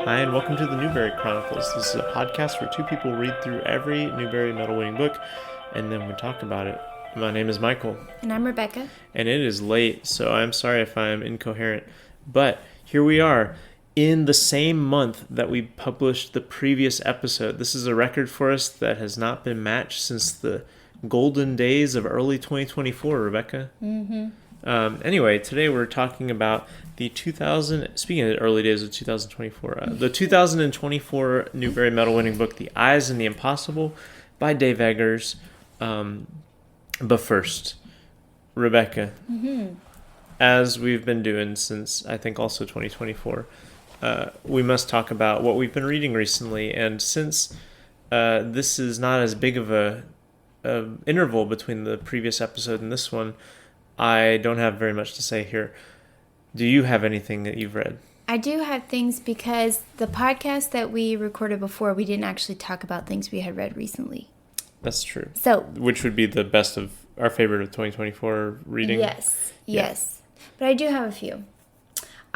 Hi, and welcome to the Newbery Chronicles. This is a podcast where two people read through every Newbery Medal winning book, and then we talk about it. My name is Michael. And I'm Rebecca. And it is late, so I'm sorry if I'm incoherent. But here we are, in the same month that we published the previous episode. This is a record for us that has not been matched since the golden days of early 2024, Rebecca. Mm-hmm. Anyway, today we're talking about the speaking of the early days of 2024, the 2024 Newbery Medal winning book, The Eyes and the Impossible by Dave Eggers. But first, Rebecca, as we've been doing since I think also 2024, we must talk about what we've been reading recently. And since this is not as big of a interval between the previous episode and this one, I don't have very much to say here. Do you have anything that you've read? I do have things because the podcast that we recorded before, we didn't actually talk about things we had read recently. That's true. So, which would be the best of our favorite of 2024 reading? Yes. But I do have a few.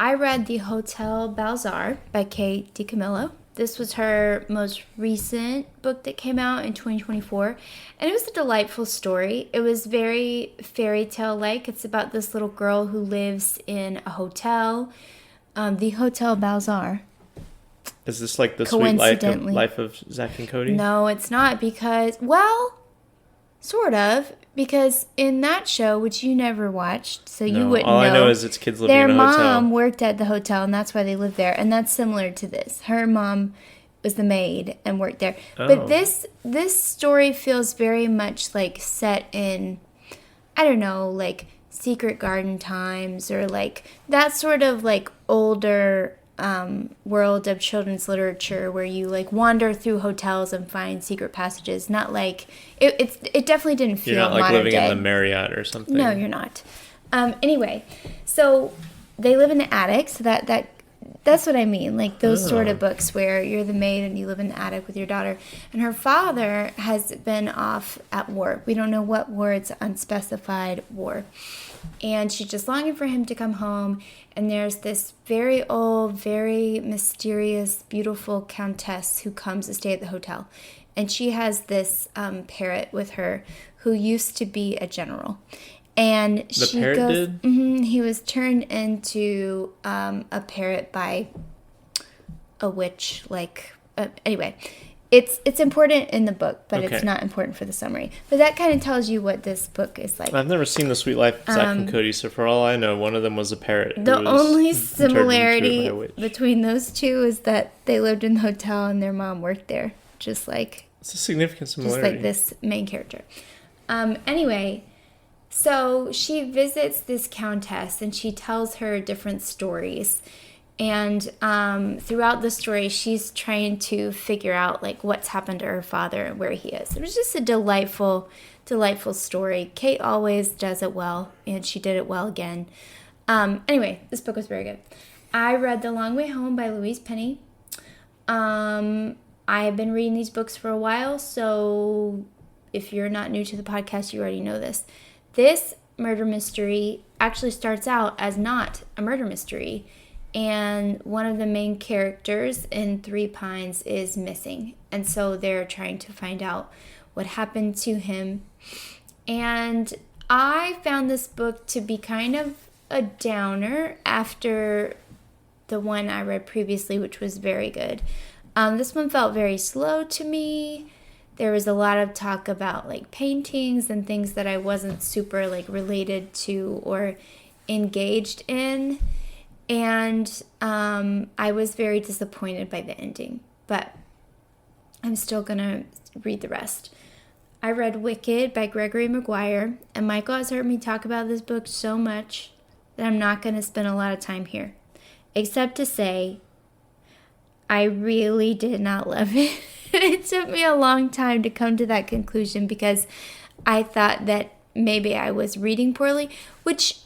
I read The Hotel Balzar by Kate DiCamillo. This was her most recent book that came out in 2024, and it was a delightful story. It was very fairy tale-like. It's about this little girl who lives in a hotel, the Hotel Balzar. Is this like the sweet life of Zach and Cody? No, it's not because, well, sort of. Because in that show, which you never watched, so you wouldn't know. All I know is it's kids living in a hotel. Their mom worked at the hotel, and that's why they lived there. And that's similar to this. Her mom was the maid and worked there. Oh. But this story feels very much like set in, I don't know, like Secret Garden times or like that sort of like older world of children's literature where you like wander through hotels and find secret passages. Not like it definitely didn't feel modern day. You're not like living in the Marriott or something. No, you're not. Anyway, so they live in the attic. So that's what I mean. Like those sort of books where you're the maid and you live in the attic with your daughter. And her father has been off at war. We don't know what war. It's unspecified war. And she's just longing for him to come home. And there's this very old, very mysterious, beautiful countess who comes to stay at the hotel. And she has this parrot with her who used to be a general. And the parrot did? He was turned into a parrot by a witch. Anyway, it's important in the book, but It's not important for the summary. But that kind of tells you what this book is like. I've never seen The Sweet Life of Zach and Cody, so for all I know, one of them was a parrot. The only similarity between those two is that they lived in the hotel and their mom worked there. Just like... It's a significant similarity. Just like this main character. Anyway... So she visits this countess and she tells her different stories. And throughout the story, she's trying to figure out like what's happened to her father and where he is. It was just a delightful, delightful story. Kate always does it well, and she did it well again. Anyway, this book was very good. I read The Long Way Home by Louise Penny. I have been reading these books for a while, so if you're not new to the podcast, you already know this. This murder mystery actually starts out as not a murder mystery, and one of the main characters in Three Pines is missing, and so they're trying to find out what happened to him. And I found this book to be kind of a downer after the one I read previously, which was very good. This one felt very slow to me. There was a lot of talk about like paintings and things that I wasn't super like related to or engaged in. And I was very disappointed by the ending, but I'm still going to read the rest. I read Wicked by Gregory Maguire, and Michael has heard me talk about this book so much that I'm not going to spend a lot of time here, except to say I really did not love it. It took me a long time to come to that conclusion because I thought that maybe I was reading poorly, which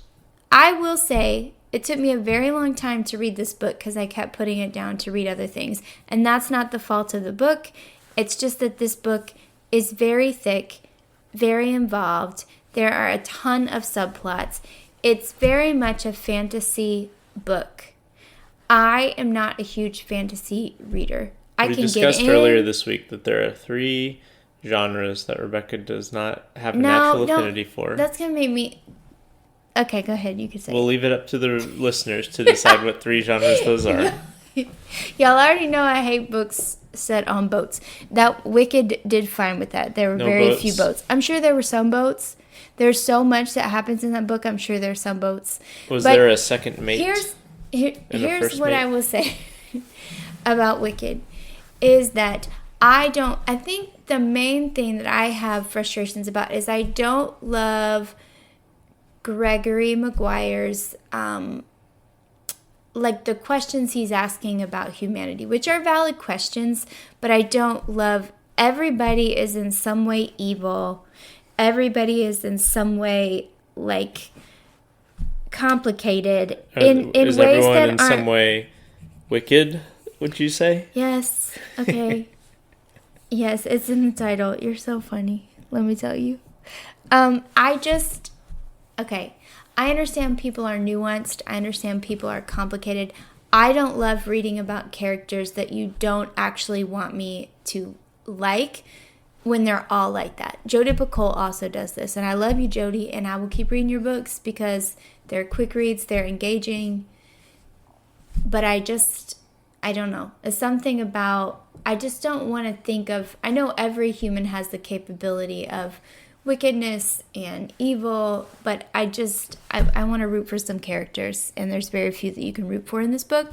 I will say it took me a very long time to read this book because I kept putting it down to read other things. And that's not the fault of the book. It's just that this book is very thick, very involved. There are a ton of subplots. It's very much a fantasy book. I am not a huge fantasy reader. I We can discussed get in. earlier this week that there are 3 genres that Rebecca does not have a natural affinity for. That's going to make me... Okay, go ahead. You can say We'll leave it up to the listeners to decide what 3 genres those are. Y'all already know I hate books set on boats. That Wicked did fine with that. There were very few boats. I'm sure there were some boats. There's so much that happens in that book. I'm sure there's some boats. Was there a second mate? Here's what I will say about Wicked is that I think the main thing that I have frustrations about is I don't love Gregory Maguire's like the questions he's asking about humanity, which are valid questions, but I don't love everybody is in some way evil. Everybody is in some way like complicated in is ways everyone that in aren't some way wicked, would you say? Yes. Okay. Yes, it's in the title. You're so funny. Let me tell you. I understand people are nuanced. I understand people are complicated. I don't love reading about characters that you don't actually want me to like when they're all like that. Jodi Picoult also does this. And I love you, Jodi, and I will keep reading your books because they're quick reads, they're engaging. But I don't know. It's something about, I just don't want to think of, I know every human has the capability of wickedness and evil, but I want to root for some characters, and there's very few that you can root for in this book.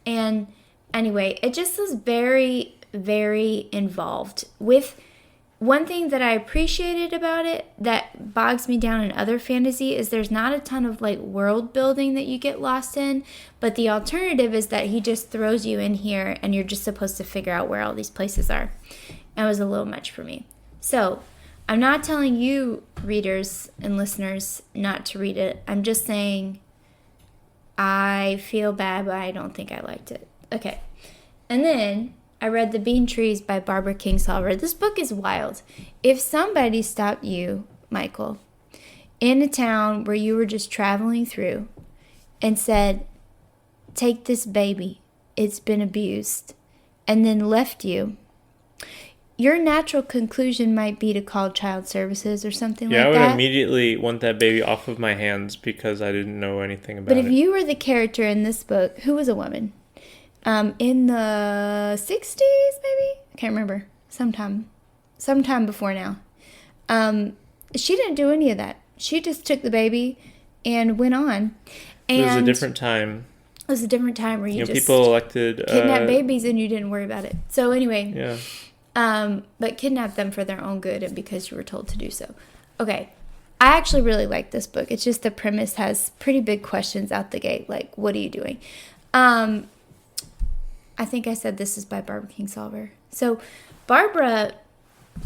And anyway, it just was very, very involved with one thing that I appreciated about it that bogs me down in other fantasy is there's not a ton of like world building that you get lost in, but the alternative is that he just throws you in here and you're just supposed to figure out where all these places are. And it was a little much for me. So I'm not telling you, readers and listeners, not to read it. I'm just saying I feel bad, but I don't think I liked it. Okay. And then I read The Bean Trees by Barbara Kingsolver. This book is wild. If somebody stopped you, Michael, in a town where you were just traveling through and said, take this baby, it's been abused, and then left you, your natural conclusion might be to call child services or something like that. Yeah, I would immediately want that baby off of my hands because I didn't know anything about it. But if you were the character in this book, who was a woman, in the 60s maybe? I can't remember. Sometime before now. She didn't do any of that. She just took the baby and went on. And it was a different time. It was a different time where you just people elected kidnap babies and you didn't worry about it. So anyway. Yeah. But kidnap them for their own good and because you were told to do so. Okay. I actually really like this book. It's just the premise has pretty big questions out the gate. Like, what are you doing? I think I said this is by Barbara Kingsolver. So Barbara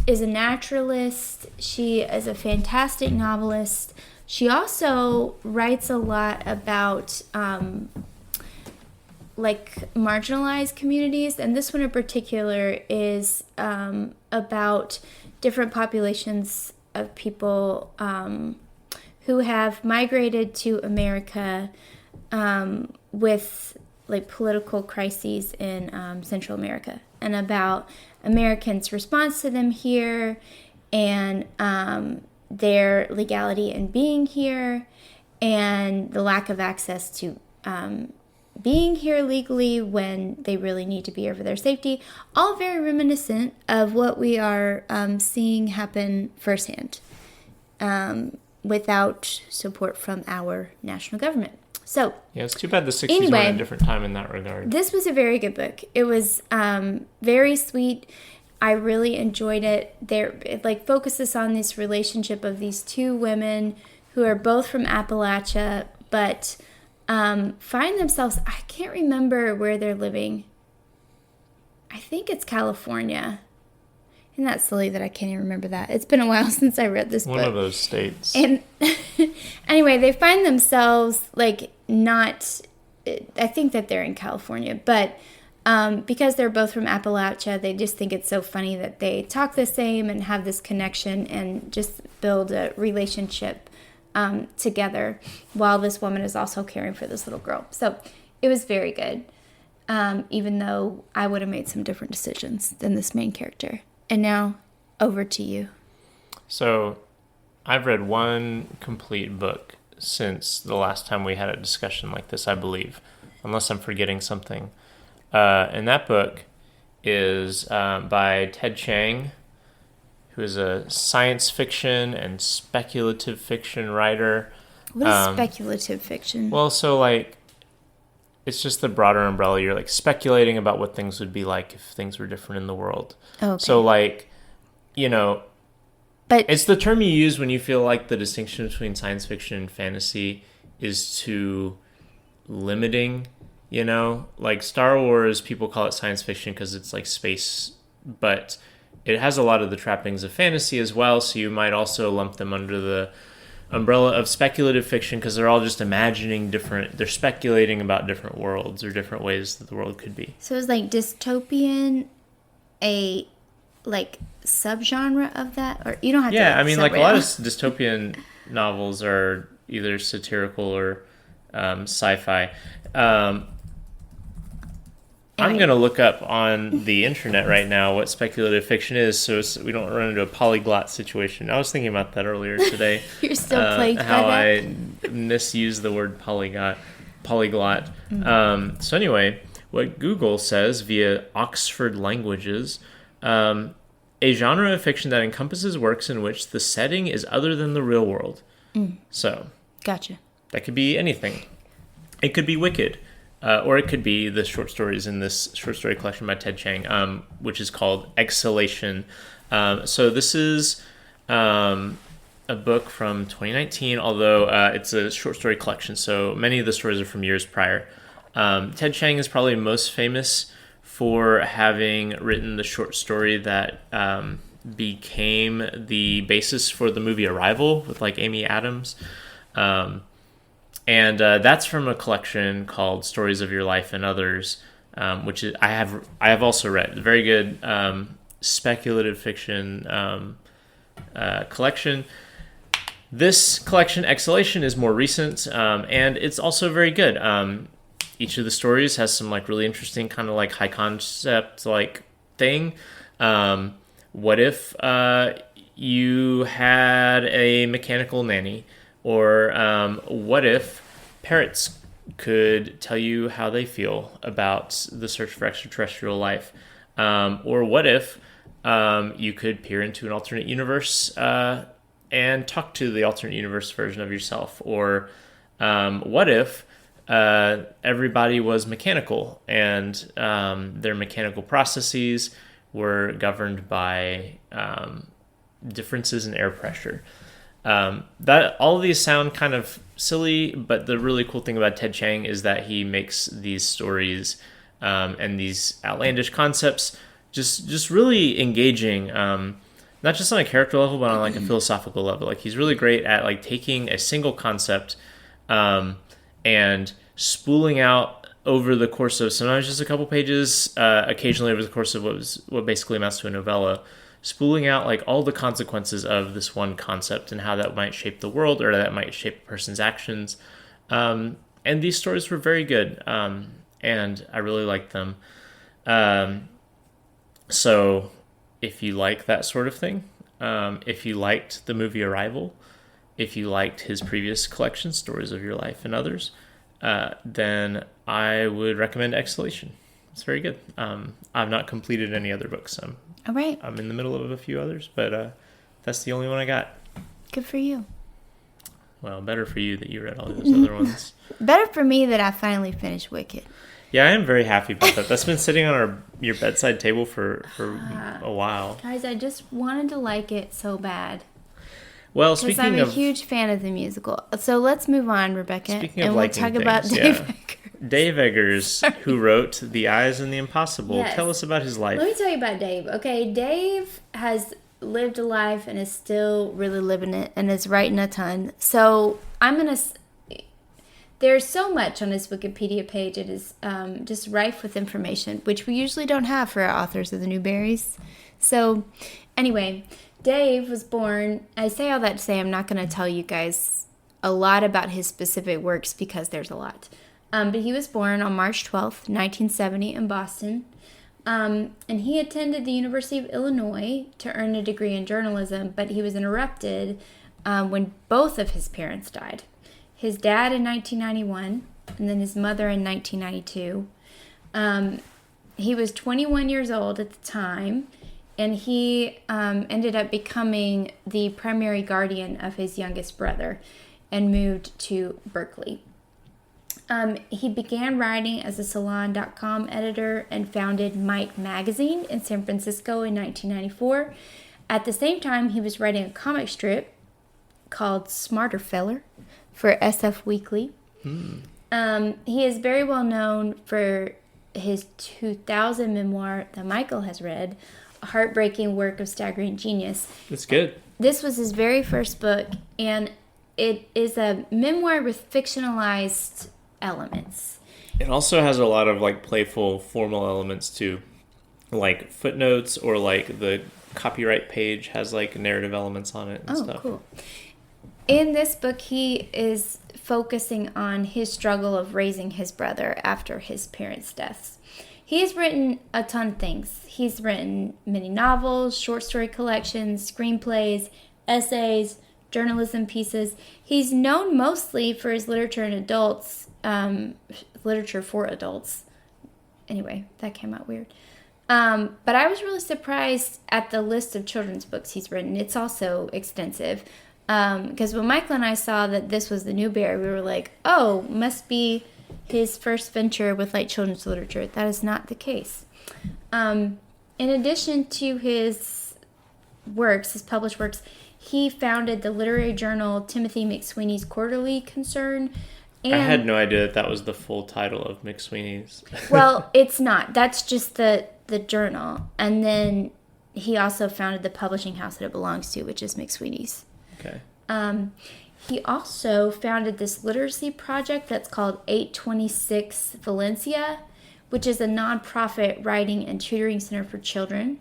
is a naturalist. She is a fantastic novelist. She also writes a lot about like marginalized communities, and this one in particular is about different populations of people who have migrated to America with like political crises in Central America, and about Americans' response to them here and their legality in being here and the lack of access to being here legally when they really need to be here for their safety, all very reminiscent of what we are seeing happen firsthand without support from our national government. So yeah, it's too bad the 60s were a different time in that regard. This was a very good book. It was very sweet. I really enjoyed it. It like focuses on this relationship of these two women who are both from Appalachia, but find themselves, I can't remember where they're living. I think it's California. Isn't that silly that I can't even remember that? It's been a while since I read this book. One of those states. And anyway, they find themselves like not, I think that they're in California, but because they're both from Appalachia, they just think it's so funny that they talk the same and have this connection and just build a relationship together while this woman is also caring for this little girl. So it was very good. Even though I would have made some different decisions than this main character. And now, over to you. So, I've read one complete book since the last time we had a discussion like this, I believe, unless I'm forgetting something. And that book is by Ted Chiang, who is a science fiction and speculative fiction writer. What is speculative fiction? Well, so like, it's just the broader umbrella. You're like speculating about what things would be like if things were different in the world. Okay. So like, you know, but it's the term you use when you feel like the distinction between science fiction and fantasy is too limiting, you know? Like Star Wars, people call it science fiction because it's like space, but it has a lot of the trappings of fantasy as well, so you might also lump them under the umbrella of speculative fiction because they're all just imagining they're speculating about different worlds or different ways that the world could be. So is like dystopian a like subgenre of that, or you don't have to? Yeah, I mean, like a separate lot it. of dystopian novels are either satirical or sci-fi. I'm going to look up on the internet right now what speculative fiction is so we don't run into a polyglot situation. I was thinking about that earlier today. You're still plagued by how that? I misused the word polyglot. So anyway, what Google says via Oxford Languages, a genre of fiction that encompasses works in which the setting is other than the real world. So Gotcha. that could be anything. It could be Wicked. Or it could be the short stories in this short story collection by Ted Chiang, which is called Exhalation. So this is a book from 2019, although it's a short story collection, so many of the stories are from years prior. Ted Chiang is probably most famous for having written the short story that became the basis for the movie Arrival with like Amy Adams. And that's from a collection called Stories of Your Life and Others, which is, I have also read. Very good speculative fiction collection. This collection, Exhalation, is more recent, and it's also very good. Each of the stories has some like really interesting kind of like high concept like thing. What if you had a mechanical nanny? Or what if parrots could tell you how they feel about the search for extraterrestrial life? Or what if you could peer into an alternate universe and talk to the alternate universe version of yourself? Or what if everybody was mechanical and their mechanical processes were governed by differences in air pressure? That all of these sound kind of silly, but the really cool thing about Ted Chiang is that he makes these stories and these outlandish concepts just really engaging, not just on a character level, but on like a philosophical level. Like he's really great at like taking a single concept and spooling out over the course of sometimes just a couple pages, occasionally over the course of what basically amounts to a novella, spooling out like all the consequences of this one concept and how that might shape the world or that might shape a person's actions. And these stories were very good, and I really liked them. So if you like that sort of thing, if you liked the movie Arrival, if you liked his previous collection, Stories of Your Life and Others, then I would recommend Exhalation. It's very good. I've not completed any other books. All right. I'm in the middle of a few others, but that's the only one I got. Good for you. Well, better for you that you read all those other ones. Better for me that I finally finished Wicked. Yeah, I am very happy about that. That's been sitting on your bedside table for a while. Guys, I just wanted to like it so bad. Well, Because speaking I'm a of huge fan of the musical. So let's move on, Rebecca. Speaking of and we'll liking talk about things, Dave yeah. Eggers. Dave Eggers, who wrote The Eyes and the Impossible. Yes. Tell us about his life. Let me tell you about Dave. Okay, Dave has lived a life and is still really living it and is writing a ton. So there's so much on his Wikipedia page. It is just rife with information, which we usually don't have for our authors of the Newberries. So anyway, Dave was born, I say all that to say I'm not going to tell you guys a lot about his specific works because there's a lot. But he was born on March 12th, 1970 in Boston. And he attended the University of Illinois to earn a degree in journalism, but he was interrupted when both of his parents died. His dad in 1991, and then his mother in 1992. He was 21 years old at the time, and he ended up becoming the primary guardian of his youngest brother and moved to Berkeley. He began writing as a Salon.com editor and founded Mike magazine in San Francisco in 1994. At the same time, he was writing a comic strip called Smarter Feller for SF Weekly. He is very well known for his 2000 memoir that Michael has read, A Heartbreaking Work of Staggering Genius. It's good. This was his very first book, and it is a memoir with fictionalized elements. It also has a lot of like playful formal elements too, like footnotes, or like the copyright page has like narrative elements on it and stuff. Oh, cool. In this book, he is focusing on his struggle of raising his brother after his parents' deaths. He's written a ton of things. He's written many novels, short story collections, screenplays, essays, journalism pieces. He's known mostly for his literature and literature for adults. Anyway, that came out weird. But I was really surprised at the list of children's books he's written. It's also extensive. Because when Michael and I saw that this was the Newbery, we were like, oh, must be his first venture with like children's literature. That is not the case. In addition to his works, his published works, he founded the literary journal Timothy McSweeney's Quarterly Concern. And, I had no idea that was the full title of McSweeney's. Well, it's not. That's just the journal. And then he also founded the publishing house that it belongs to, which is McSweeney's. Okay. He also founded this literacy project that's called 826 Valencia, which is a nonprofit writing and tutoring center for children.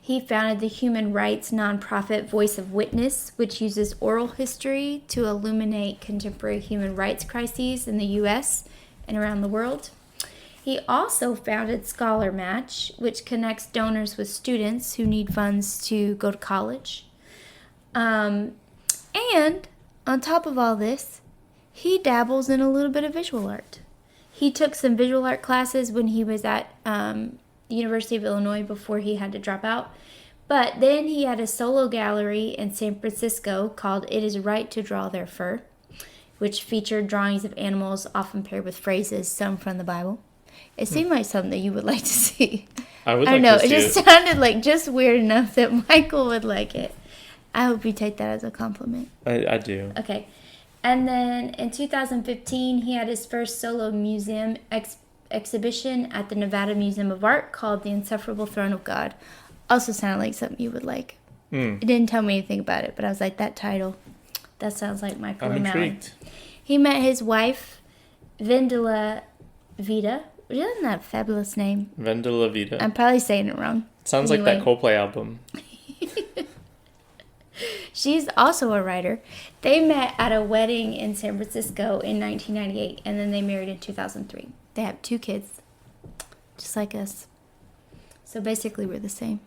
He founded the human rights nonprofit Voice of Witness, which uses oral history to illuminate contemporary human rights crises in the U.S. and around the world. He also founded Scholar Match, which connects donors with students who need funds to go to college. And on top of all this, he dabbles in a little bit of visual art. He took some visual art classes when he was at the University of Illinois before he had to drop out. But then he had a solo gallery in San Francisco called It Is Right to Draw Their Fur, which featured drawings of animals often paired with phrases, some from the Bible. It seemed like something that you would like to see. I would I like don't know, to it see just sounded like just weird enough that Michael would like it. I hope you take that as a compliment. I do. Okay. And then in 2015, he had his first solo museum exhibition at the Nevada Museum of Art called The Insufferable Throne of God. Also sounded like something you would like. It didn't tell me anything about it, but I was like, that title, that sounds like Michael O'Malley. Intrigued. He met his wife, Vendela Vida. Isn't that a fabulous name? Vendela Vida. I'm probably saying it wrong. Sounds like that Coldplay album. She's also a writer. They met at a wedding in San Francisco in 1998, and then they married in 2003. They have 2 kids, just like us. So basically, we're the same.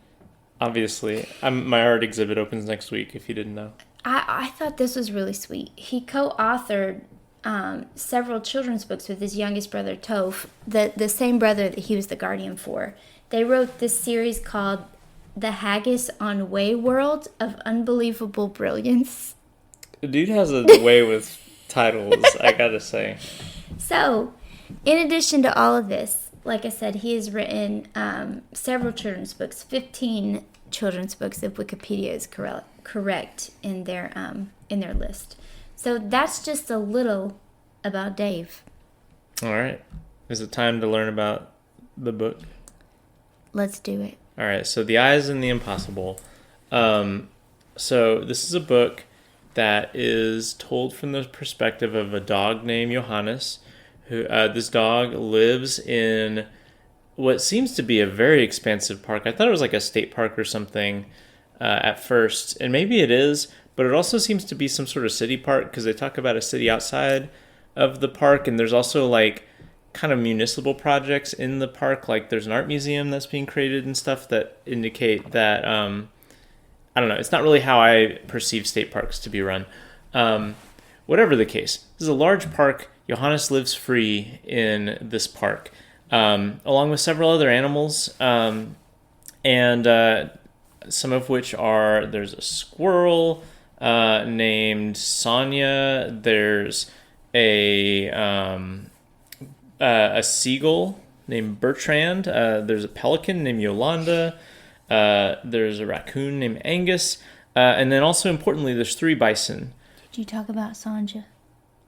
Obviously. My art exhibit opens next week, if you didn't know. I thought this was really sweet. He co-authored several children's books with his youngest brother, Toph, the same brother that he was the guardian for. They wrote this series called The Haggis on Way World of Unbelievable Brilliance. The dude has a way with titles, I gotta say. So, in addition to all of this, like I said, he has written several children's books, 15 children's books if Wikipedia is correct in their list. So that's just a little about Dave. All right. Is it time to learn about the book? Let's do it. All right. So The Eyes and the Impossible. So this is a book that is told from the perspective of a dog named Johannes. Who this dog lives in what seems to be a very expansive park. I thought it was like a state park or something at first, and maybe it is, but it also seems to be some sort of city park because they talk about a city outside. of the park, and there's also like kind of municipal projects in the park. Like there's an art museum that's being created and stuff that indicate that I don't know. It's not really how I perceive state parks to be run. Whatever the case, this is a large park. Johannes lives free in this park, along with several other animals, and some of which are, there's a squirrel named Sonia. There's a seagull named Bertrand. There's a pelican named Yolanda. There's a raccoon named Angus. And then also importantly, there's 3 bison. Did you talk about Sanja?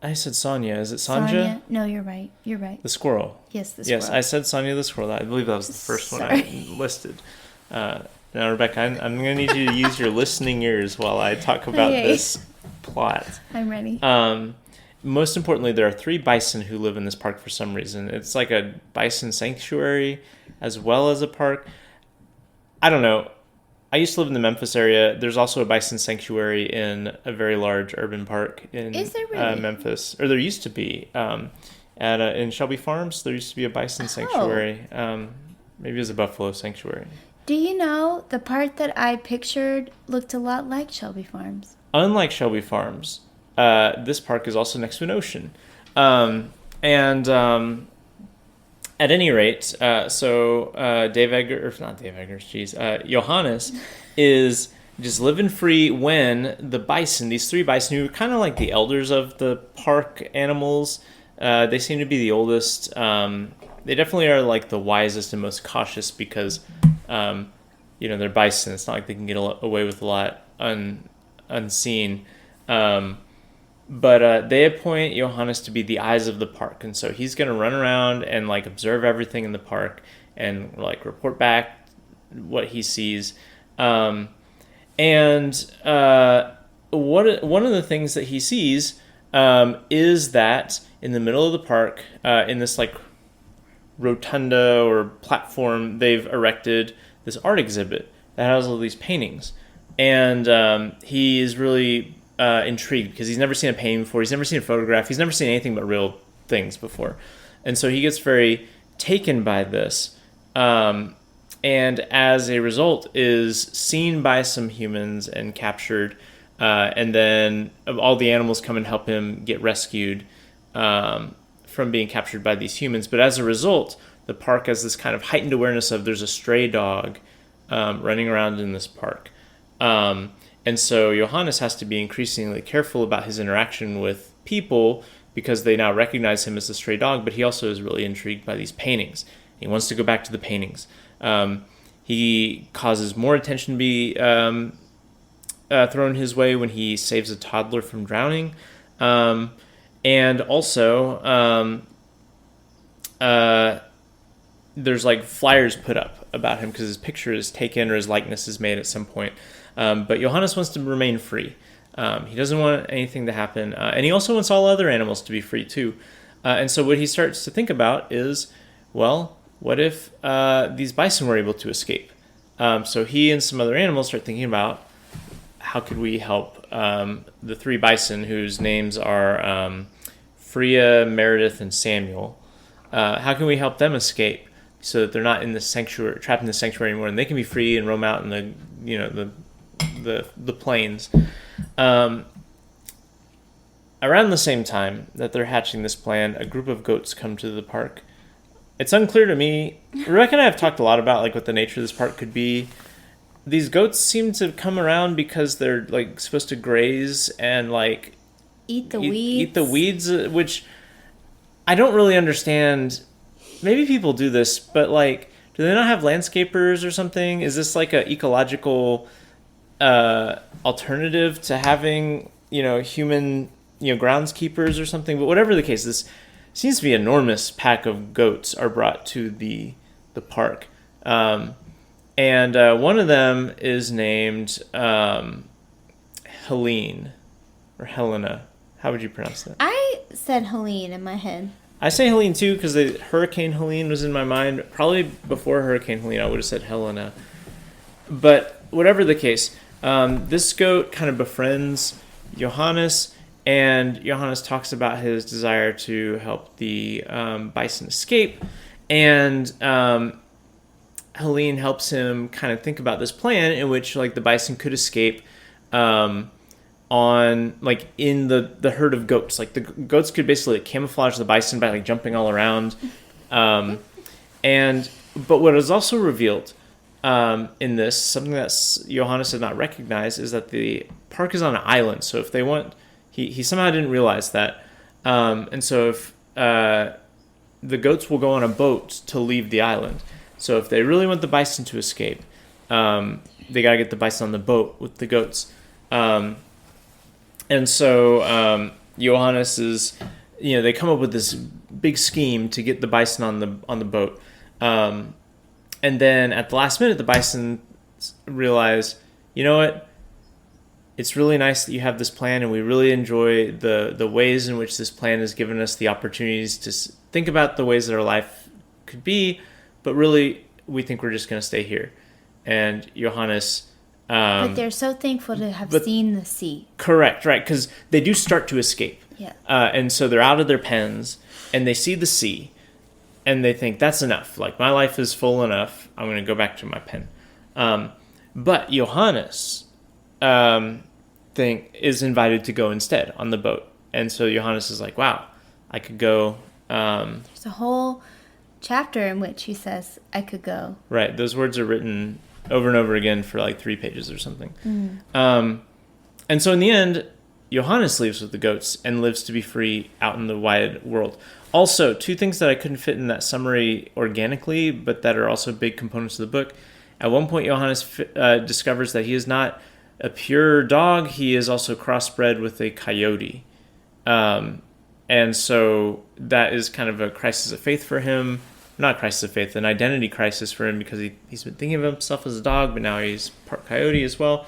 I said Sonia. Is it Sanja? Sonia? No, you're right. You're right. The squirrel. Yes, the squirrel. Yes, I said Sonia the squirrel. I believe that was the first one I listed. Now, Rebecca, I'm going to need you to use your listening ears while I talk about this plot. I'm ready. Most importantly, there are 3 bison who live in this park for some reason. It's like a bison sanctuary as well as a park. I don't know. I used to live in the Memphis area. There's also a bison sanctuary in a very large urban park in Memphis. Or there used to be. In Shelby Farms, there used to be a bison sanctuary. Maybe it was a buffalo sanctuary. Do you know, the part that I pictured looked a lot like Shelby Farms. Unlike Shelby Farms, this park is also next to an ocean. At any rate, Johannes is just living free when the bison, these 3 bison, who are kind of like the elders of the park animals, they seem to be the oldest. They definitely are like the wisest and most cautious because, they're bison. It's not like they can get away with a lot unseen. But they appoint Johannes to be the eyes of the park, and so he's going to run around and like observe everything in the park and like report back what he sees. One of the things that he sees is that in the middle of the park, in this like rotunda or platform, they've erected this art exhibit that has all these paintings, and he is really intrigued because he's never seen a painting before. He's never seen a photograph. He's never seen anything but real things before. And so he gets very taken by this. And as a result is seen by some humans and captured. And then all the animals come and help him get rescued from being captured by these humans. But as a result, the park has this kind of heightened awareness of there's a stray dog running around in this park. And so Johannes has to be increasingly careful about his interaction with people because they now recognize him as the stray dog, but he also is really intrigued by these paintings. He wants to go back to the paintings. He causes more attention to be thrown his way when he saves a toddler from drowning. And also, there's like flyers put up about him because his picture is taken or his likeness is made at some point. But Johannes wants to remain free. He doesn't want anything to happen. And he also wants all other animals to be free too. And so what he starts to think about is, well, what if these bison were able to escape? So he and some other animals start thinking about how could we help the 3 bison whose names are Freya, Meredith, and Samuel. How can we help them escape so that they're not in the sanctuary, trapped in the sanctuary anymore, and they can be free and roam out in the plains. Around the same time that they're hatching this plan, a group of goats come to the park. It's unclear to me. Rebecca and I have talked a lot about like what the nature of this park could be. These goats seem to come around because they're like supposed to graze and like eat the weeds, which I don't really understand. Maybe people do this, but like, do they not have landscapers or something? Is this like a ecological alternative to having, human, groundskeepers or something? But whatever the case, this seems to be an enormous pack of goats are brought to the park. And one of them is named Helene or Helena. How would you pronounce that? I said Helene in my head. I say Helene too because Hurricane Helene was in my mind. Probably before Hurricane Helene, I would have said Helena. But whatever the case, this goat kind of befriends Johannes, And Johannes talks about his desire to help the bison escape. And Helene helps him kind of think about this plan in which like the bison could escape on like in the herd of goats. Like the goats could basically like, camouflage the bison by like jumping all around. But what is also revealed in this, something that Johannes did not recognize, is that the park is on an island. So if they want, he somehow didn't realize that. And so if the goats will go on a boat to leave the island. So if they really want the bison to escape, they got to get the bison on the boat with the goats. And so Johannes is, they come up with this big scheme to get the bison on the boat. And then at the last minute, the bison realize, you know what? It's really nice that you have this plan, and we really enjoy the ways in which this plan has given us the opportunities to think about the ways that our life could be, but really, we think we're just going to stay here. And Johannes... but they're so thankful to have seen the sea. Correct, right, because they do start to escape. Yeah. And so they're out of their pens, and they see the sea, and they think, that's enough. Like, my life is full enough. I'm going to go back to my pen. But Johannes... is invited to go instead on the boat. And so Johannes is like, wow, I could go. There's a whole chapter in which he says, I could go. Right. Those words are written over and over again for like 3 pages or something. And so in the end, Johannes leaves with the goats and lives to be free out in the wide world. Also, 2 things that I couldn't fit in that summary organically, but that are also big components of the book. At one point, Johannes discovers that he is not a pure dog. He is also crossbred with a coyote. And so that is kind of a crisis of faith for him. Not crisis of faith, an identity crisis for him, because he's been thinking of himself as a dog, but now he's part coyote as well.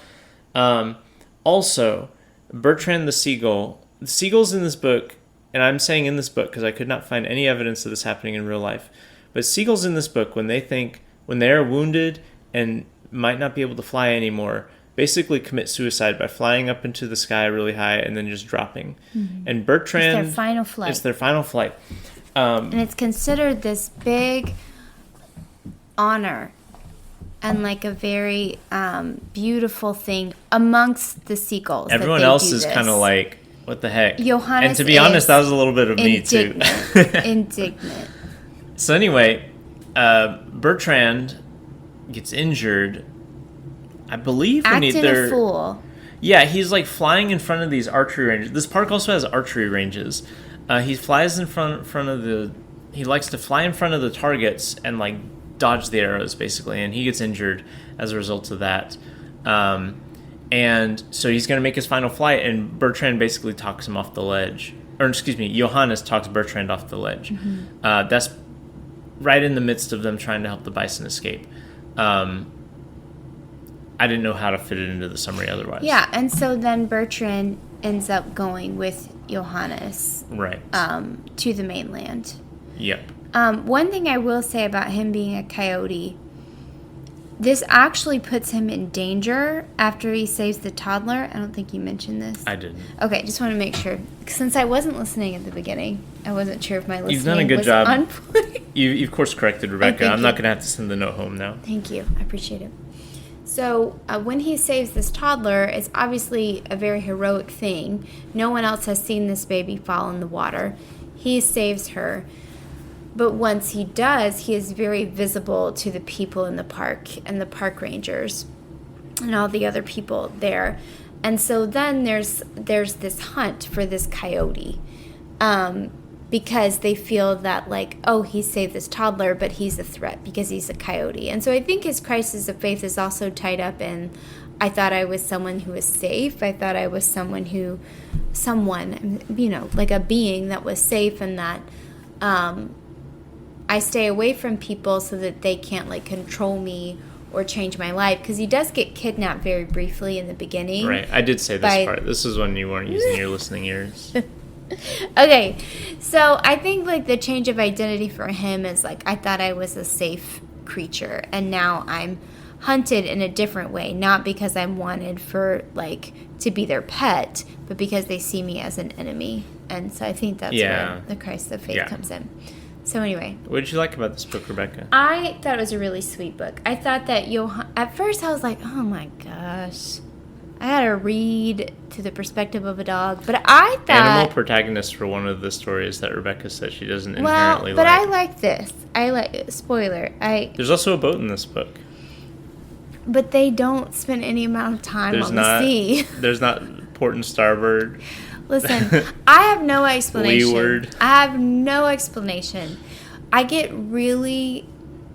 Also, Bertrand the seagull. The seagulls in this book, and I'm saying in this book because I could not find any evidence of this happening in real life, but seagulls in this book, when they are wounded and might not be able to fly anymore, basically commit suicide by flying up into the sky really high and then just dropping. Mm-hmm. And Bertrand... It's their final flight. And it's considered this big honor and like a very beautiful thing amongst the seagulls. Everyone else is kind of like, what the heck? Johannes, and to be honest, that was a little bit of me too. Indignant. So anyway, Bertrand gets injured, I believe, acting a fool. Yeah, he's like flying in front of these archery ranges. This park also has archery ranges. He flies in front of the... He likes to fly in front of the targets and like dodge the arrows, basically, and he gets injured as a result of that. And so he's going to make his final flight, and Bertrand basically talks him off the ledge. Or excuse me, Johannes talks Bertrand off the ledge. Mm-hmm. That's right in the midst of them trying to help the bison escape. I didn't know how to fit it into the summary otherwise. Yeah, and so then Bertrand ends up going with Johannes right to the mainland. Yep. One thing I will say about him being a coyote, this actually puts him in danger after he saves the toddler. I don't think you mentioned this. I didn't. Okay, just want to make sure. Since I wasn't listening at the beginning, I wasn't sure if my listening was You've done a good job. on point. You've course corrected, Rebecca. I'm not going to have to send the note home now. Thank you. I appreciate it. So when he saves this toddler, it's obviously a very heroic thing. No one else has seen this baby fall in the water. He saves her. But once he does, he is very visible to the people in the park and the park rangers and all the other people there. And so then there's this hunt for this coyote because they feel that, like, oh, he saved this toddler, but he's a threat because he's a coyote. And so I think his crisis of faith is also tied up in, I thought I was someone who was safe. I thought I was someone, like a being that was safe, and that I stay away from people so that they can't, like, control me or change my life. Because he does get kidnapped very briefly in the beginning. Right. I did say this part. This is when you weren't using your listening ears. Okay. So I think, like, the change of identity for him is, like, I thought I was a safe creature, and now I'm hunted in a different way, not because I'm wanted for like to be their pet, but because they see me as an enemy. And so I think that's where the crisis of faith comes in. So anyway. What did you like about this book, Rebecca? I thought it was a really sweet book. I thought that at first I was like, oh my gosh, I gotta read to the perspective of a dog. But I thought... Animal protagonist for one of the stories that Rebecca said she doesn't inherently like. But I like this. Spoiler. There's also a boat in this book. But they don't spend any amount of time on the sea. There's not port and starboard. Listen, I have no explanation. Leeward. I have no explanation. I get really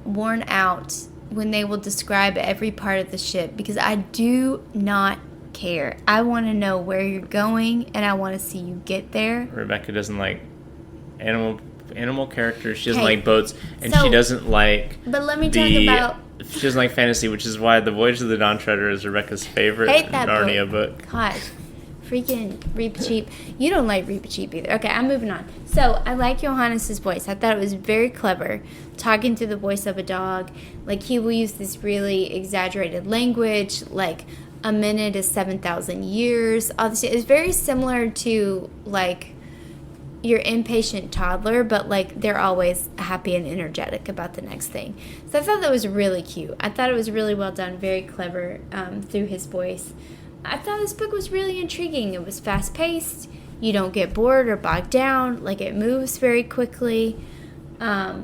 worn out when they will describe every part of the ship because I do not care. I want to know where you're going and I want to see you get there. Rebecca doesn't like animal characters. She doesn't like boats, and she doesn't like. But let me talk about. She doesn't like fantasy, which is why The Voyage of the Dawn Treader is Rebecca's favorite Narnia book. Gosh. Freaking Reepicheep. You don't like Reepicheep either. Okay, I'm moving on. So, I like Johannes' voice. I thought it was very clever, talking through the voice of a dog. Like, he will use this really exaggerated language, like, a minute is 7,000 years. Obviously, it's very similar to, like, your impatient toddler, but, like, they're always happy and energetic about the next thing. So, I thought that was really cute. I thought it was really well done, very clever through his voice. I thought this book was really intriguing. It was fast-paced. You don't get bored or bogged down. Like, it moves very quickly. I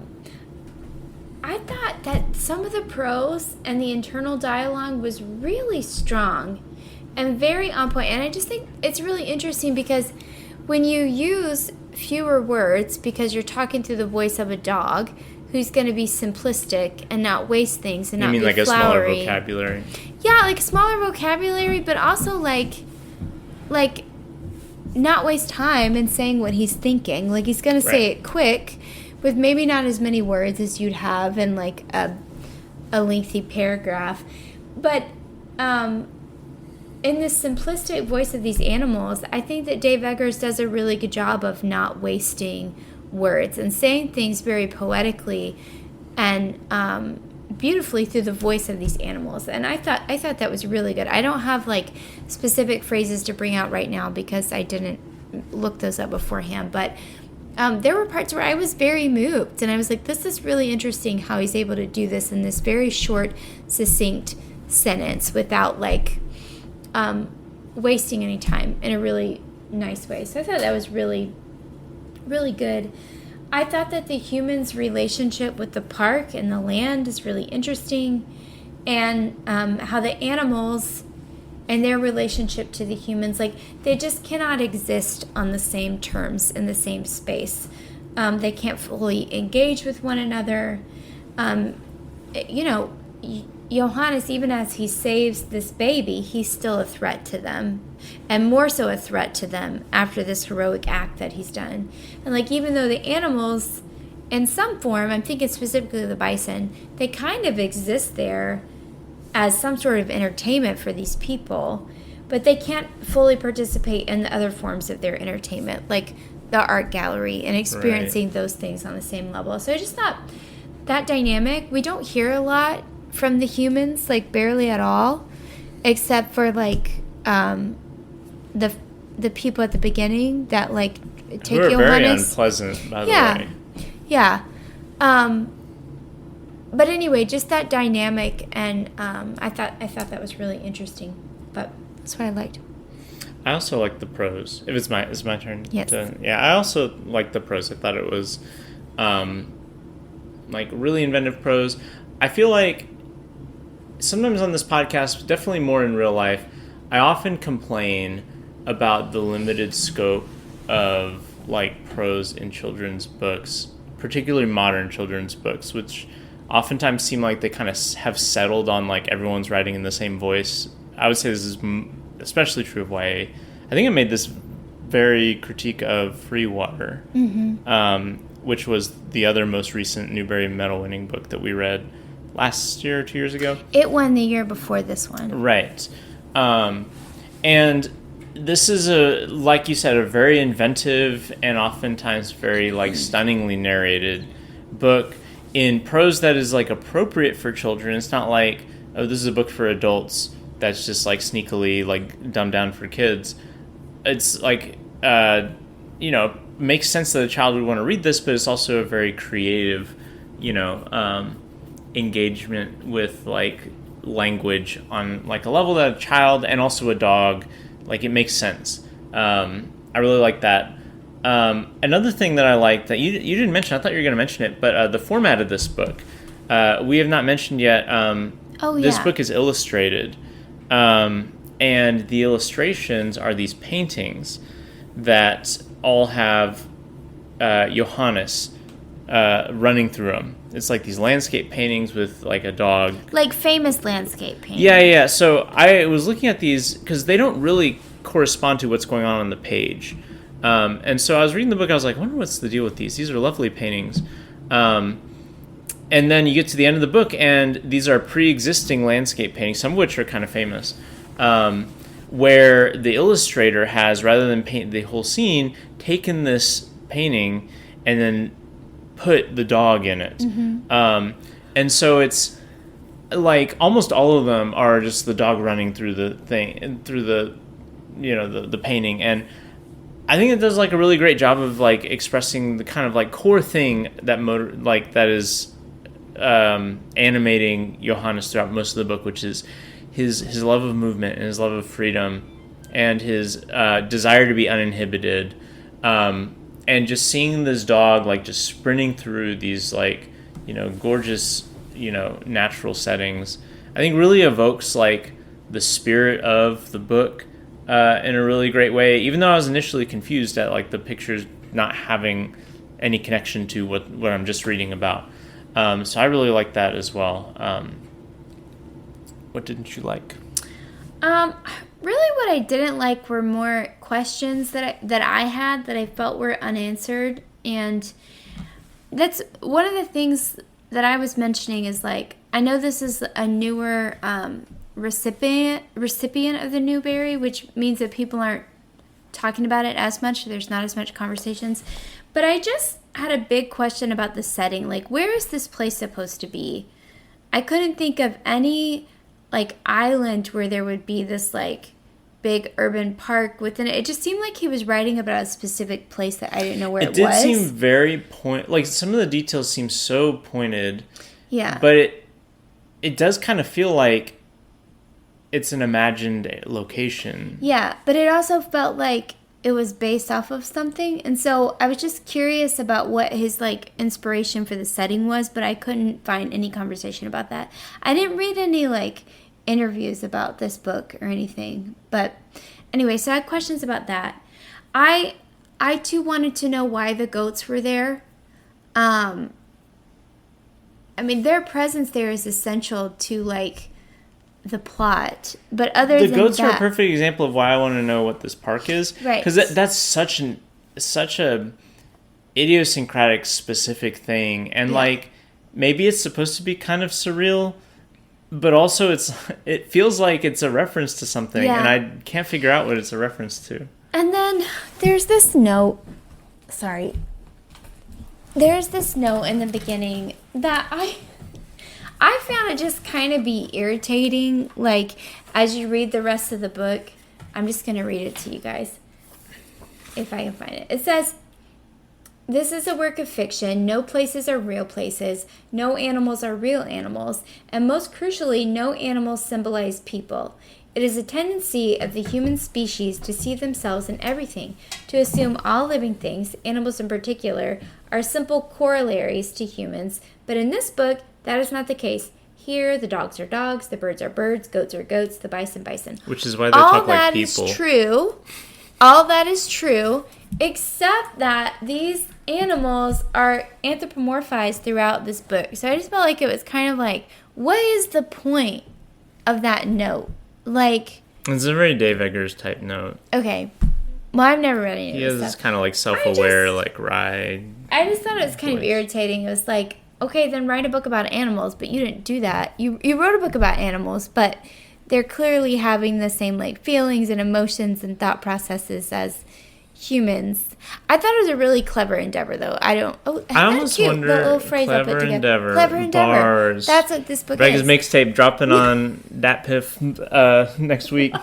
thought that some of the prose and the internal dialogue was really strong and very on point. And I just think it's really interesting because when you use fewer words because you're talking through the voice of a dog who's going to be simplistic and not waste things and not be flowery. You mean like a smaller vocabulary? Yeah, like smaller vocabulary, but also like not waste time in saying what he's thinking. Like he's going to say it quick with maybe not as many words as you'd have in like a lengthy paragraph. But in the simplistic voice of these animals, I think that Dave Eggers does a really good job of not wasting words and saying things very poetically and beautifully through the voice of these animals. And I thought that was really good. I don't have like specific phrases to bring out right now because I didn't look those up beforehand, but there were parts where I was very moved and I was like, this is really interesting how he's able to do this in this very short, succinct sentence without like wasting any time in a really nice way. So I thought that was really, really good. I thought that the humans' relationship with the park and the land is really interesting, and how the animals and their relationship to the humans, like they just cannot exist on the same terms in the same space. They can't fully engage with one another. Johannes, even as he saves this baby, he's still a threat to them, and more so a threat to them after this heroic act that he's done. And like, even though the animals, in some form, I'm thinking specifically of the bison, they kind of exist there as some sort of entertainment for these people, but they can't fully participate in the other forms of their entertainment, like the art gallery and experiencing those things on the same level. So I just thought that dynamic, we don't hear a lot from the humans, like barely at all, except for like the people at the beginning that like take Johannes. Very unpleasant, by the way. Yeah. But anyway, just that dynamic, and I thought that was really interesting. But that's what I liked. I also liked the prose. If it's my turn. Yes. I also liked the prose. I thought it was like really inventive prose. I feel like sometimes on this podcast, definitely more in real life, I often complain about the limited scope of like prose in children's books, particularly modern children's books, which oftentimes seem like they kind of have settled on like everyone's writing in the same voice. I would say this is especially true of YA. I think I made this very critique of Free Water, which was the other most recent Newbery Medal winning book that we read last year or 2 years ago. It won the year before this one. Right. And this is like you said, a very inventive and oftentimes very like stunningly narrated book in prose that is like appropriate for children. It's not like oh, this is a book for adults that's just like sneakily like dumbed down for kids. It's like, makes sense that a child would want to read this, but it's also a very creative, engagement with like language on like a level that a child and also a dog, like it makes sense. I really like that. Another thing that I like that you didn't mention, I thought you were going to mention it, but the format of this book, we have not mentioned yet. This book is illustrated, and the illustrations are these paintings that all have Johannes running through them. It's like these landscape paintings with like a dog. Like famous landscape paintings. Yeah. So I was looking at these because they don't really correspond to what's going on the page. And so I was reading the book, I was like, I wonder what's the deal with these. These are lovely paintings. And then you get to the end of the book, and these are pre-existing landscape paintings, some of which are kind of famous, where the illustrator has, rather than paint the whole scene, taken this painting and then put the dog in it. Mm-hmm. And so it's like almost all of them are just the dog running through the thing, through the painting. And I think it does like a really great job of like expressing the kind of like core thing that that is animating Johannes throughout most of the book, which is his love of movement and his love of freedom and his desire to be uninhibited, and just seeing this dog like just sprinting through these like gorgeous natural settings, I think really evokes like the spirit of the book in a really great way, even though I was initially confused at like the pictures not having any connection to what I'm just reading about. So I really like that as well. What didn't you like? Really what I didn't like were more questions that I had that I felt were unanswered. And that's one of the things that I was mentioning is like, I know this is a newer recipient of the Newbery, which means that people aren't talking about it as much. There's not as much conversations. But I just had a big question about the setting. Like, where is this place supposed to be? I couldn't think of any like island where there would be this like big urban park within it. It just seemed like he was writing about a specific place that I didn't know where it was. It did seem very like some of the details seem so pointed. Yeah. But it does kind of feel like it's an imagined location. Yeah, but it also felt like it was based off of something. And so I was just curious about what his like inspiration for the setting was, but I couldn't find any conversation about that. I didn't read any like interviews about this book or anything. But anyway, so I had questions about that. I too wanted to know why the goats were there. I mean, their presence there is essential to like the plot, but other than that, the goats are a perfect example of why I want to know what this park is, right? Because that's such a idiosyncratic, specific thing, and like maybe it's supposed to be kind of surreal, but also it feels like it's a reference to something, and I can't figure out what it's a reference to. And then there's this note. Sorry, there's this note in the beginning that I found it just kind of be irritating. Like, as you read the rest of the book, I'm just going to read it to you guys, if I can find it. It says, "This is a work of fiction. No places are real places. No animals are real animals. And most crucially, no animals symbolize people. It is a tendency of the human species to see themselves in everything, to assume all living things, animals in particular, are simple corollaries to humans. But in this book, that is not the case. Here, the dogs are dogs, the birds are birds, goats are goats, the bison, bison." Which is why they talk like people. All that is true, except that these animals are anthropomorphized throughout this book. So I just felt like it was kind of like, what is the point of that note? Like, it's a very Dave Eggers type note. Okay. Well, I've never read any of this stuff. He has this kind of like self-aware, like ride. I just thought it was kind of irritating. It was like, okay, then write a book about animals, but you didn't do that. You wrote a book about animals, but they're clearly having the same like feelings and emotions and thought processes as humans. I thought it was a really clever endeavor, though. I don't. Oh, I almost cute. wonder. The little phrase I put Clever together. endeavor. Clever endeavor. Bars. That's what this book Vegas is. mixtape dropping on Dat Piff next week.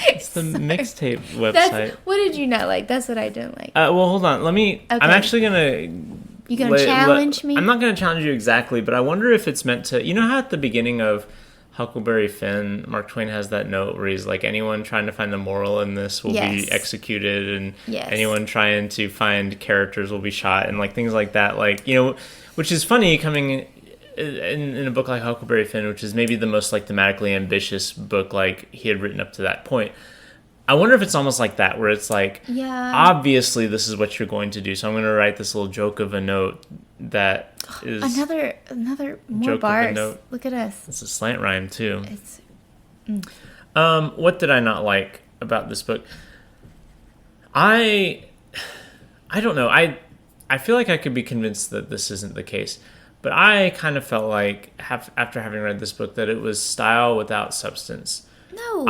It's the mixtape website. What did you not like? That's what I didn't like. Well, hold on. Let me. Okay. I'm actually gonna. You gonna challenge me? I'm not gonna challenge you exactly, but I wonder if it's meant to. You know how at the beginning of Huckleberry Finn, Mark Twain has that note where he's like, anyone trying to find the moral in this will be executed, and anyone trying to find characters will be shot, and like things like that. Like, you know, which is funny coming in a book like Huckleberry Finn, which is maybe the most like thematically ambitious book like he had written up to that point. I wonder if it's almost like that, where it's like, obviously this is what you're going to do, so I'm going to write this little joke of a note that is another more bars. Look at us. It's a slant rhyme too. What did I not like about this book? I don't know. I feel like I could be convinced that this isn't the case, but I kind of felt like after having read this book that it was style without substance. No.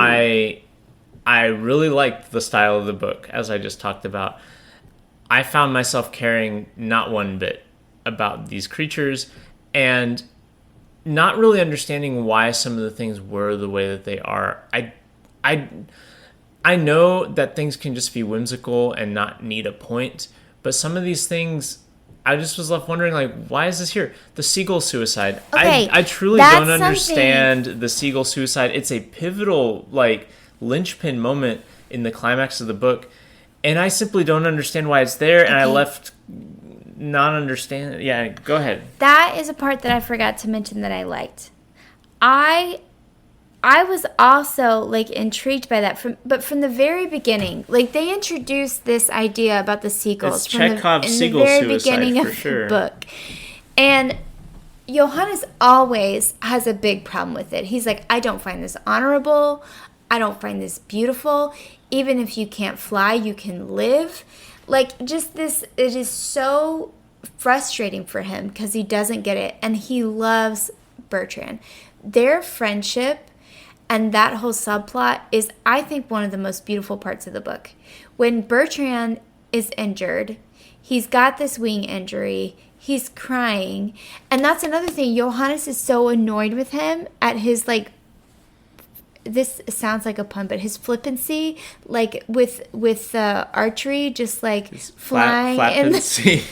I really liked the style of the book, as I just talked about. I found myself caring not one bit about these creatures and not really understanding why some of the things were the way that they are. I know that things can just be whimsical and not need a point, but some of these things, I just was left wondering, like, why is this here? The seagull suicide. Okay, I truly don't understand the seagull suicide. It's a pivotal, like, linchpin moment in the climax of the book, and I simply don't understand why it's there, and I left not understand. Yeah, go ahead. That is a part that I forgot to mention that I liked. I was also like intrigued by that from the very beginning. Like, they introduced this idea about the seagulls it's Chekhov's seagull suicide for sure. The book, and Johannes always has a big problem with it. He's like, I don't find this honorable. I don't find this beautiful. Even if you can't fly, you can live. Like, just this, it is so frustrating for him because he doesn't get it. And he loves Bertrand. Their friendship and that whole subplot is, I think, one of the most beautiful parts of the book. When Bertrand is injured, he's got this wing injury, he's crying. And that's another thing. Johannes is so annoyed with him at his, like, this sounds like a pun, but his flippancy, like with archery, just like flying in the.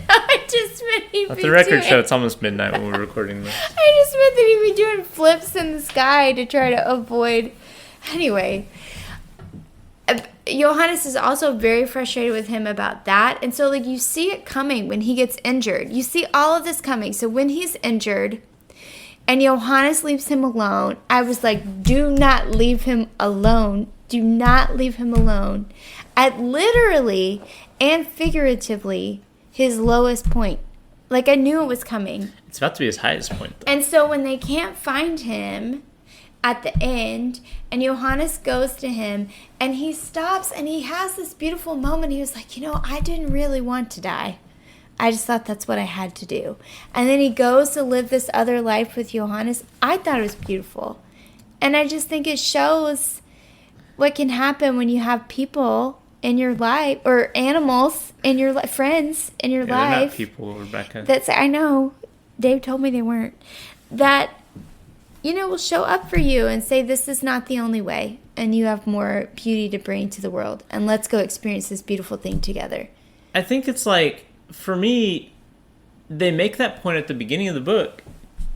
I just meant he'd At the record show, it's almost midnight when we're recording this. I just meant that he'd be doing flips in the sky to try to avoid. Anyway, Johannes is also very frustrated with him about that, and so like you see it coming when he gets injured. You see all of this coming. So when he's injured. And Johannes leaves him alone. I was like, do not leave him alone. Do not leave him alone. At literally and figuratively his lowest point. Like, I knew it was coming. It's about to be his highest point, though. And so when they can't find him at the end, and Johannes goes to him, and he stops, and he has this beautiful moment. He was like, I didn't really want to die. I just thought that's what I had to do. And then he goes to live this other life with Johannes. I thought it was beautiful. And I just think it shows what can happen when you have people in your life, or animals in your life, friends in your life. They're not people, Rebecca. I know. Dave told me they weren't. That, will show up for you and say, this is not the only way. And you have more beauty to bring to the world. And let's go experience this beautiful thing together. I think it's like, for me, they make that point at the beginning of the book.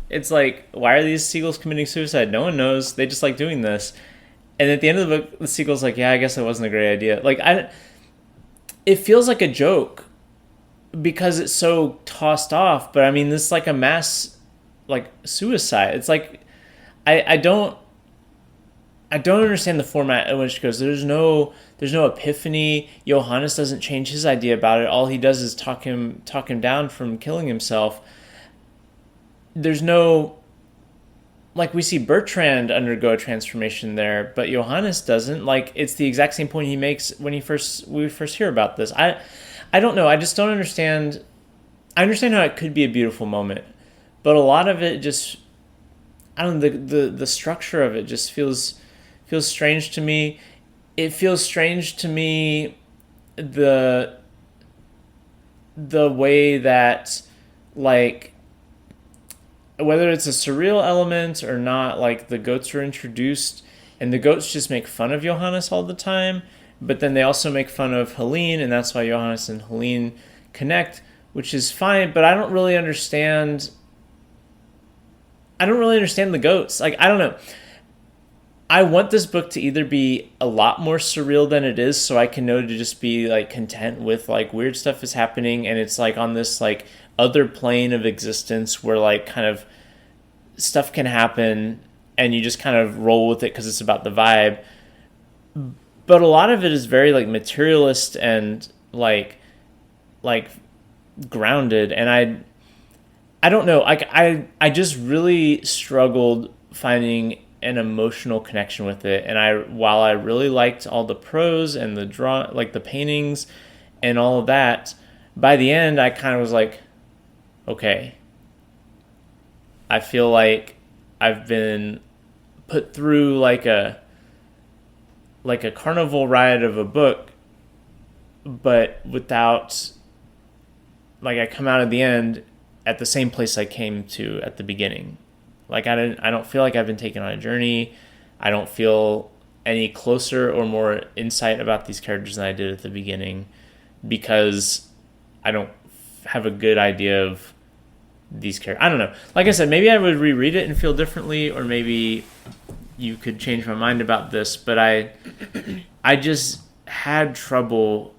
It's like, why are these seagulls committing suicide? No one knows. They just like doing this. And at the end of the book, the seagull's like, yeah, I guess that wasn't a great idea. Like, it feels like a joke because it's so tossed off. But I mean, this is like a mass, like, suicide. It's like, I don't understand the format in which it goes. There's no epiphany. Johannes doesn't change his idea about it. All he does is talk him down from killing himself. There's no, like, we see Bertrand undergo a transformation there, but Johannes doesn't. Like, it's the exact same point he makes when we first hear about this. I don't know. I just don't understand. I understand how it could be a beautiful moment, but a lot of it just, I don't know, the structure of it just feels strange to me. it feels strange to me the way that, like, whether it's a surreal element or not, like, the goats are introduced and the goats just make fun of Johannes all the time, but then they also make fun of Helene, and that's why Johannes and Helene connect, which is fine, but I don't really understand the goats. Like, I don't know. I want this book to either be a lot more surreal than it is, so I can know to just be, like, content with, like, weird stuff is happening, and it's, like, on this, like, other plane of existence where, like, kind of stuff can happen, and you just kind of roll with it because it's about the vibe. But a lot of it is very, like, materialist and, like grounded, and I don't know. I just really struggled finding an emotional connection with it, and while I really liked all the prose and the paintings and all of that, by the end I kind of was like, okay, I feel like I've been put through like a carnival ride of a book, but without, like, I come out at the end at the same place I came to at the beginning. Like, I don't feel like I've been taken on a journey. I don't feel any closer or more insight about these characters than I did at the beginning, because I don't have a good idea of these characters. I don't know. Like I said, maybe I would reread it and feel differently, or maybe you could change my mind about this, but I just had trouble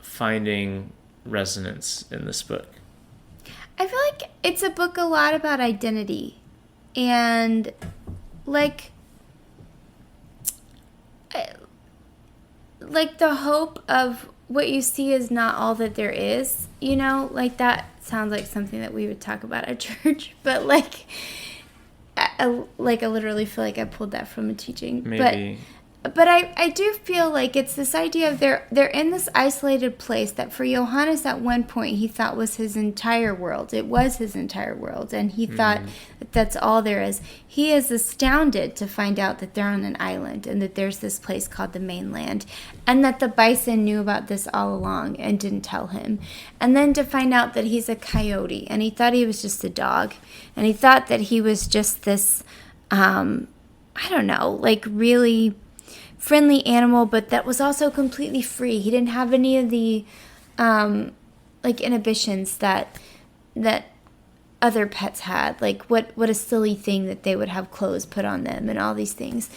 finding resonance in this book. I feel like it's a book a lot about identity. And, like the hope of what you see is not all that there is, you know? Like, that sounds like something that we would talk about at church. But, like, I literally feel like I pulled that from a teaching. Maybe. But I do feel like it's this idea of they're in this isolated place that for Johannes at one point he thought was his entire world. It was his entire world, and he thought that that's all there is. He is astounded to find out that they're on an island and that there's this place called the mainland, and that the bison knew about this all along and didn't tell him. And then to find out that he's a coyote, and he thought he was just a dog, and he thought that he was just this, I don't know, like, really friendly animal, but that was also completely free. He didn't have any of the inhibitions that other pets had. Like, what a silly thing that they would have clothes put on them and all these things.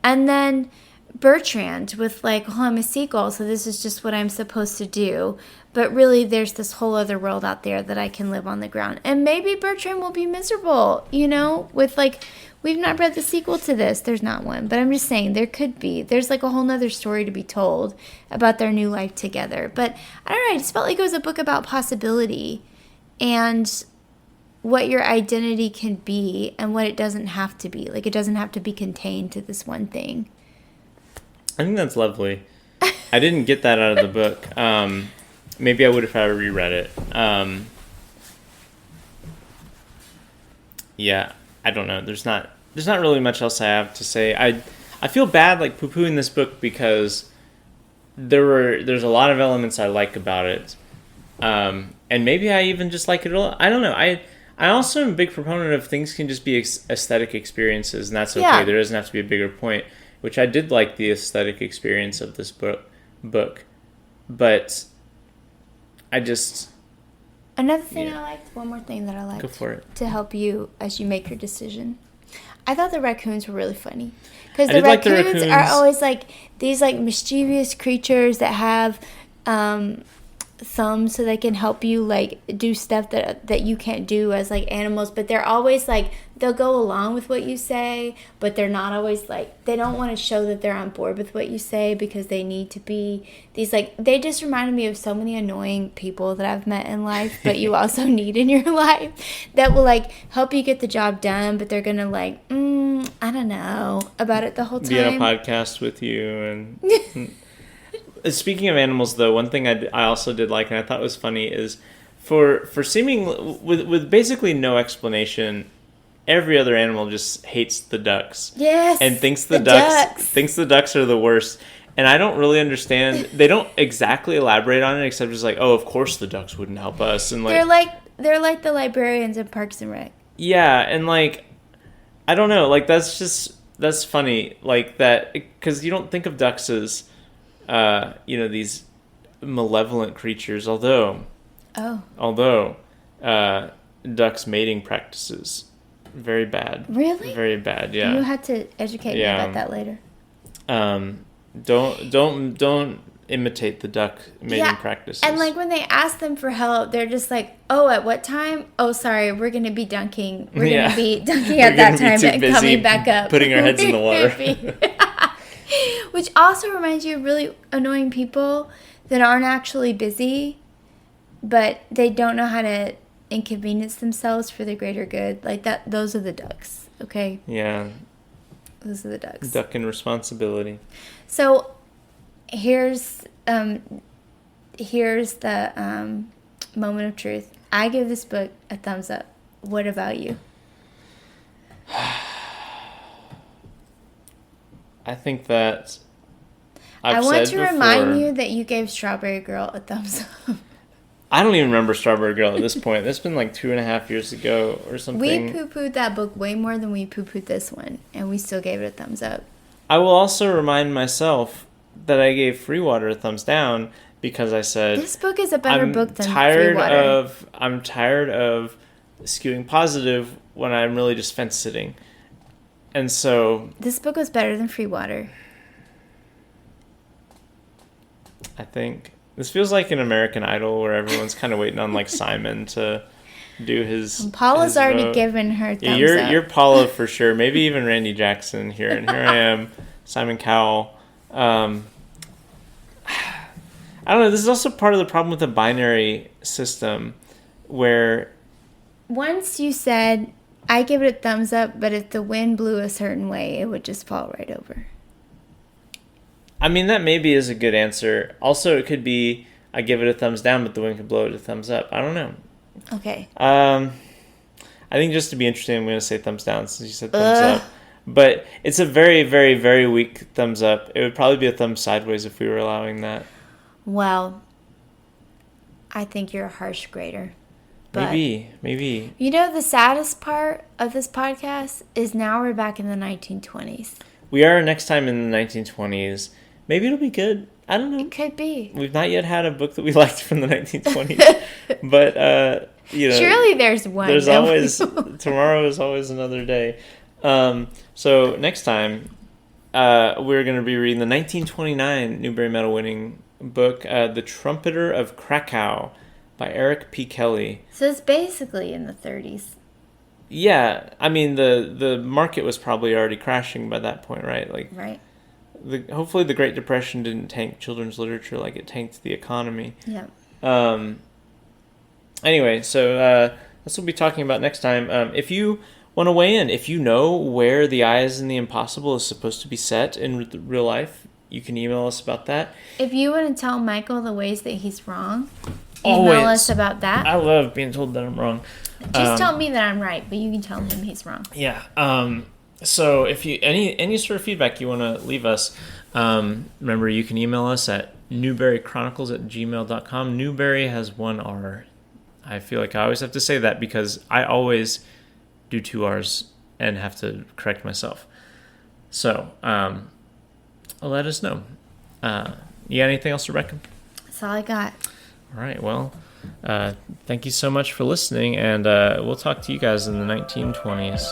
And then Bertrand with, like, oh, I'm a seagull, so this is just what I'm supposed to do. But really, there's this whole other world out there that I can live on the ground. And maybe Bertrand will be miserable, you know, with, like, we've not read the sequel to this. There's not one. But I'm just saying, there could be. There's, like, a whole nother story to be told about their new life together. But, I don't know, I just felt like it was a book about possibility and what your identity can be and what it doesn't have to be. Like, it doesn't have to be contained to this one thing. I think that's lovely. I didn't get that out of the book. Maybe I would if I reread it. Yeah, I don't know. There's not really much else I have to say. I feel bad, like, poo-pooing this book because there's a lot of elements I like about it. And maybe I even just like it a lot. I don't know. I also am a big proponent of things can just be aesthetic experiences, and that's okay. Yeah. There doesn't have to be a bigger point, which I did like the aesthetic experience of this book. But I just... Another thing I liked, one more thing that I liked. Go for it. To help you as you make your decision. I thought the raccoons were really funny. Because the raccoons are always, like, these, like, mischievous creatures that have thumbs so they can help you, like, do stuff that you can't do as, like, animals. But they're always, like, they'll go along with what you say, but they're not always, like, they don't want to show that they're on board with what you say because they need to be these, like, they just reminded me of so many annoying people that I've met in life, but you also need in your life that will, like, help you get the job done, but they're gonna, like, I don't know about it the whole time. Be on a podcast with you and... Speaking of animals, though, one thing I also did like, and I thought was funny, is for seeming with basically no explanation, every other animal just hates the ducks. Yes. And thinks the ducks are the worst. And I don't really understand. They don't exactly elaborate on it, except just like, oh, of course the ducks wouldn't help us. And like they're like the librarians in Parks and Rec. yeah, and like I don't know, like that's funny, like that, because you don't think of ducks as these malevolent creatures, although ducks mating practices very bad. Really? Very bad. Yeah. You had to educate me about that later. Don't imitate the duck mating practices. And like when they ask them for help, they're just like, "Oh, at what time? Oh, sorry, we're gonna be dunking. We're gonna be dunking at that time and coming back up, putting our heads in the water." Which also reminds you of really annoying people that aren't actually busy, but they don't know how to inconvenience themselves for the greater good. Like that. Those are the ducks. Okay. Yeah. Those are the ducks. Duck and responsibility. So, here's the moment of truth. I give this book a thumbs up. What about you? I think that I want to remind you that you gave Strawberry Girl a thumbs up. I don't even remember Strawberry Girl at this point. That's been like 2.5 years ago or something. We poo-pooed that book way more than we poo-pooed this one, and we still gave it a thumbs up. I will also remind myself that I gave Free Water a thumbs down because I said this book is a better book than Free Water. I'm tired of skewing positive when I'm really just fence sitting. And so this book was better than Free Water. I think this feels like an American Idol where everyone's kind of waiting on like Simon to do his. And Paula's his already vote. Given her thumbs up. You're Paula for sure. Maybe even Randy Jackson here, and here I am, Simon Cowell. I don't know. This is also part of the problem with the binary system, where once you said, "I give it a thumbs up," but if the wind blew a certain way, it would just fall right over. I mean, that maybe is a good answer. Also, it could be, I give it a thumbs down, but the wind could blow it a thumbs up. I don't know. Okay. I think just to be interesting, I'm going to say thumbs down since you said thumbs up. But it's a very, very, very weak thumbs up. It would probably be a thumbs sideways if we were allowing that. Well, I think you're a harsh grader. But maybe. You know, the saddest part of this podcast is now we're back in the 1920s. We are next time in the 1920s. Maybe it'll be good. I don't know. It could be. We've not yet had a book that we liked from the 1920s. But, surely there's one. There's always, tomorrow is always another day. So next time, we're going to be reading the 1929 Newbery Medal winning book, The Trumpeter of Krakow by Eric P. Kelly. So it's basically in the 30s. Yeah, I mean the market was probably already crashing by that point, right? Like, right. Hopefully the Great Depression didn't tank children's literature like it tanked the economy. Yeah. Anyway, so that's what we'll be talking about next time. If you want to weigh in, if you know where The Eyes in the Impossible is supposed to be set in real life, you can email us about that. If you want to tell Michael the ways that he's wrong, email us about that. I love being told that I'm wrong. Just tell me that I'm right, but you can tell him he's wrong. Yeah. So if you any sort of feedback you want to leave us, remember you can email us at newberychronicles@gmail.com. Newbery has one R. I feel like I always have to say that because I always do 2 R's and have to correct myself. So let us know. You got anything else to recommend? That's all I got. All right. Well, thank you so much for listening, and we'll talk to you guys in the 1920s.